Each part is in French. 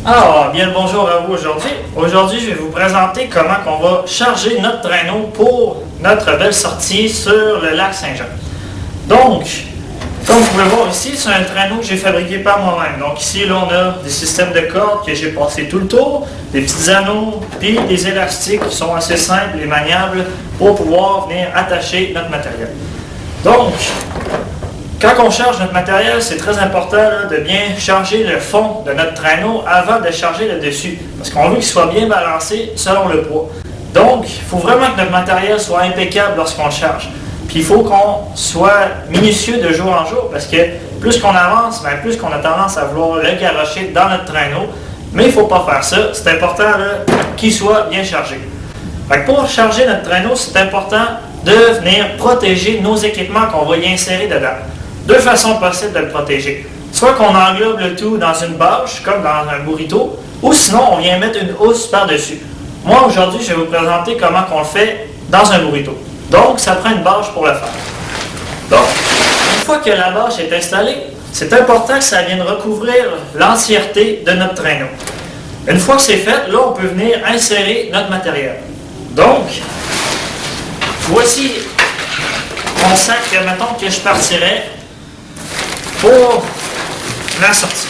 Alors, bien le bonjour à vous aujourd'hui. Aujourd'hui, je vais vous présenter comment on va charger notre traîneau pour notre belle sortie sur le lac Saint-Jean. Donc, comme vous pouvez voir ici, c'est un traîneau que j'ai fabriqué par moi-même. Donc ici, là, on a des systèmes de cordes que j'ai passé tout le tour, des petits anneaux, puis des élastiques qui sont assez simples et maniables pour pouvoir venir attacher notre matériel. Donc, quand on charge notre matériel, c'est très important là, de bien charger le fond de notre traîneau avant de charger le dessus. Parce qu'on veut qu'il soit bien balancé selon le poids. Donc, il faut vraiment que notre matériel soit impeccable lorsqu'on le charge. Puis il faut qu'on soit minutieux de jour en jour parce que plus qu'on avance, bien, plus qu'on a tendance à vouloir le garrocher dans notre traîneau. Mais il ne faut pas faire ça. C'est important qu'il soit bien chargé. Fait que pour charger notre traîneau, c'est important de venir protéger nos équipements qu'on va y insérer dedans. Deux façons possibles de le protéger. Soit qu'on englobe le tout dans une bâche, comme dans un burrito, ou sinon on vient mettre une housse par-dessus. Moi, aujourd'hui, je vais vous présenter comment on le fait dans un burrito. Donc, ça prend une bâche pour le faire. Donc, une fois que la bâche est installée, c'est important que ça vienne recouvrir l'entièreté de notre traîneau. Une fois que c'est fait, là, on peut venir insérer notre matériel. Donc, voici mon sac, mettons que je partirais pour la sortie.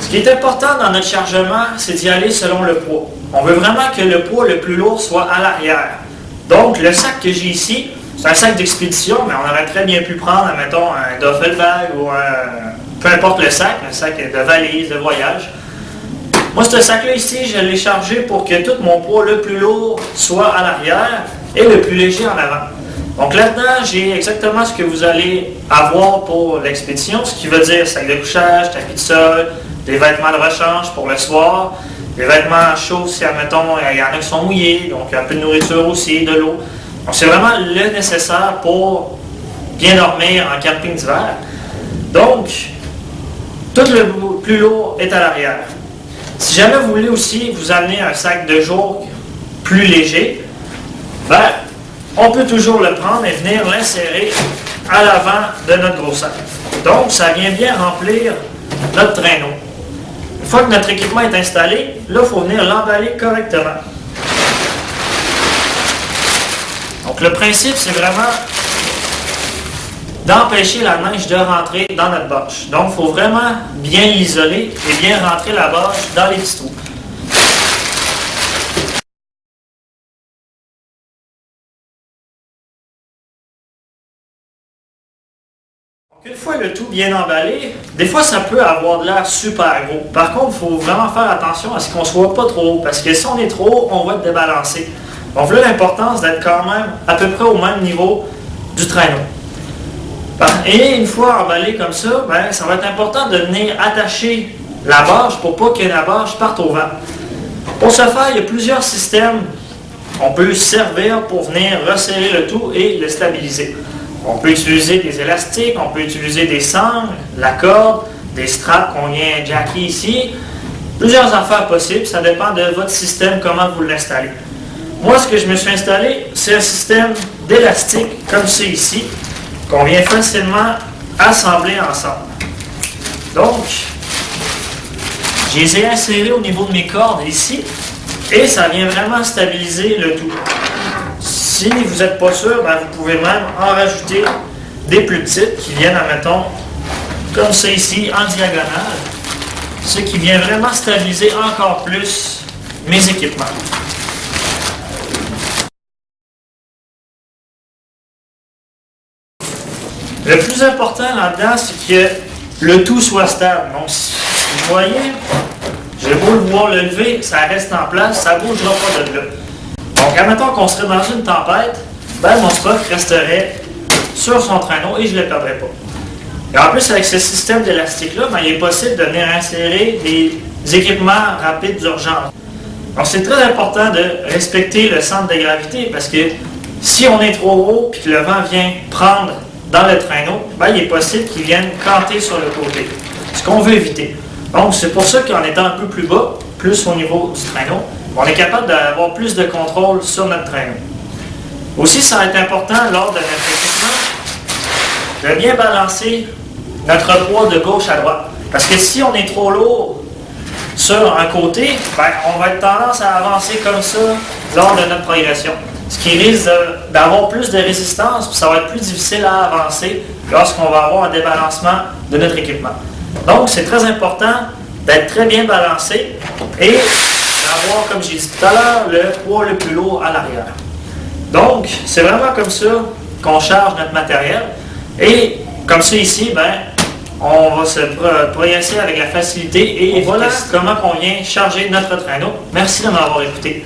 Ce qui est important dans notre chargement, c'est d'y aller selon le poids. On veut vraiment que le poids le plus lourd soit à l'arrière. Donc, le sac que j'ai ici, c'est un sac d'expédition, mais on aurait très bien pu prendre, mettons, un duffel bag ou peu importe le sac de valise, de voyage. Moi, ce sac-là ici, je l'ai chargé pour que tout mon poids le plus lourd soit à l'arrière et le plus léger en avant. Donc là-dedans, j'ai exactement ce que vous allez avoir pour l'expédition, ce qui veut dire sac de couchage, tapis de sol, des vêtements de rechange pour le soir, des vêtements chauds si, admettons, il y en a qui sont mouillés, donc un peu de nourriture aussi, de l'eau. Donc c'est vraiment le nécessaire pour bien dormir en camping d'hiver. Donc, tout le plus lourd est à l'arrière. Si jamais vous voulez aussi vous amener un sac de jour plus léger, ben, on peut toujours le prendre et venir l'insérer à l'avant de notre gros sac. Donc, ça vient bien remplir notre traîneau. Une fois que notre équipement est installé, là, il faut venir l'emballer correctement. Donc, le principe, c'est vraiment d'empêcher la neige de rentrer dans notre bâche. Donc, il faut vraiment bien l'isoler et bien rentrer la bâche dans les petits trous. Une fois le tout bien emballé, des fois ça peut avoir de l'air super gros. Par contre, il faut vraiment faire attention à ce qu'on ne soit pas trop haut, parce que si on est trop haut, on va être débalancé. Donc là, l'importance d'être quand même à peu près au même niveau du traîneau. Et une fois emballé comme ça, ben, ça va être important de venir attacher la bâche pour pas que la bâche parte au vent. Pour ce faire, il y a plusieurs systèmes. On peut se servir pour venir resserrer le tout et le stabiliser. On peut utiliser des élastiques, on peut utiliser des sangles, la corde, des straps qu'on vient jacker ici. Plusieurs affaires possibles, ça dépend de votre système, comment vous l'installez. Moi, ce que je me suis installé, c'est un système d'élastique comme c'est ici, qu'on vient facilement assembler ensemble. Donc, je les ai insérés au niveau de mes cordes ici, et ça vient vraiment stabiliser le tout. Si vous n'êtes pas sûr, ben vous pouvez même en rajouter des plus petites qui viennent, admettons, comme ça ici, en diagonale. Ce qui vient vraiment stabiliser encore plus mes équipements. Le plus important là-dedans, c'est que le tout soit stable. Donc, si vous voyez, j'ai beau le voir le lever, ça reste en place, ça ne bougera pas de là. Donc, admettons qu'on serait dans une tempête, ben mon stock resterait sur son traîneau et je ne le perdrais pas. Et en plus, avec ce système d'élastique-là, ben, il est possible de venir insérer des équipements rapides d'urgence. Donc, c'est très important de respecter le centre de gravité parce que si on est trop haut et que le vent vient prendre dans le traîneau, ben, il est possible qu'il vienne canter sur le côté. Ce qu'on veut éviter. Donc, c'est pour ça qu'en étant un peu plus bas, plus au niveau du traîneau, on est capable d'avoir plus de contrôle sur notre traîneau. Aussi, ça va être important lors de notre équipement de bien balancer notre poids de gauche à droite. Parce que si on est trop lourd sur un côté, ben, on va être tendance à avancer comme ça lors de notre progression. Ce qui risque d'avoir plus de résistance, puis ça va être plus difficile à avancer lorsqu'on va avoir un débalancement de notre équipement. Donc, c'est très important d'être très bien balancé et d'avoir, comme j'ai dit tout à l'heure, le poids le plus lourd à l'arrière. Donc, c'est vraiment comme ça qu'on charge notre matériel. Et comme ça ici, ben, on va se progresser avec la facilité et voilà comment on vient charger notre traîneau. Merci de m'avoir écouté.